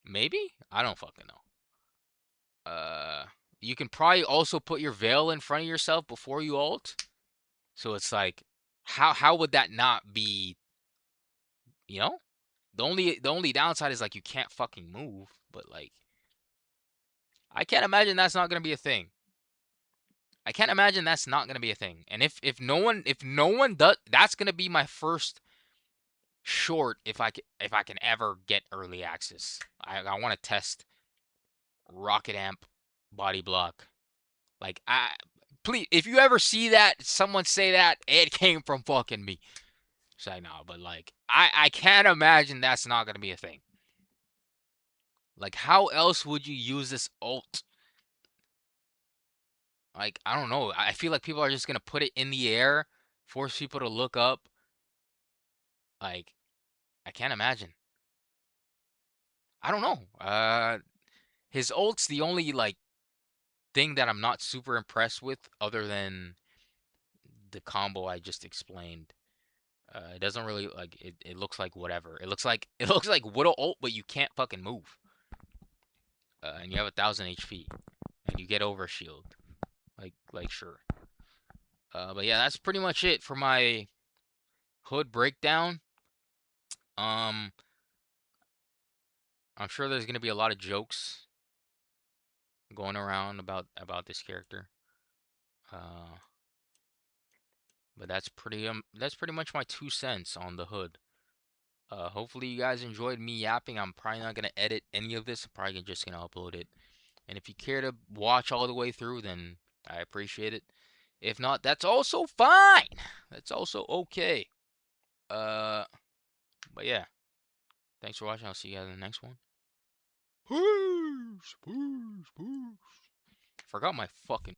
Maybe? I don't fucking know. You can probably also put your veil in front of yourself before you ult. So it's like, how would that not be? You know, the only downside is like you can't fucking move. But like, I can't imagine that's not gonna be a thing. I can't imagine that's not gonna be a thing. And if no one does, that's gonna be my first short if I can ever get early access. I want to test Rocket Amp body block. Like please, if you ever see that someone say that, it came from fucking me. Say no, but like I can't imagine that's not gonna be a thing. Like how else would you use this ult? Like I don't know. I feel like people are just gonna put it in the air, force people to look up. Like I can't imagine. I don't know. His ult's the only like thing that I'm not super impressed with, other than the combo I just explained. It doesn't really like it. It looks like whatever. It looks like Widow ult, but you can't fucking move. And you have 1,000 HP, and you get overshield. Like sure. But yeah, that's pretty much it for my Hood breakdown. Um, I'm sure there's gonna be a lot of jokes going around about this character. Uh, but that's pretty much my 2 cents on the hood. Hopefully you guys enjoyed me yapping. I'm probably not gonna edit any of this. I'm probably just gonna upload it. And if you care to watch all the way through, then I appreciate it. If not, that's also fine. That's also okay. Uh, but yeah, thanks for watching. I'll see you guys in the next one. Peace, peace, peace. Forgot my fucking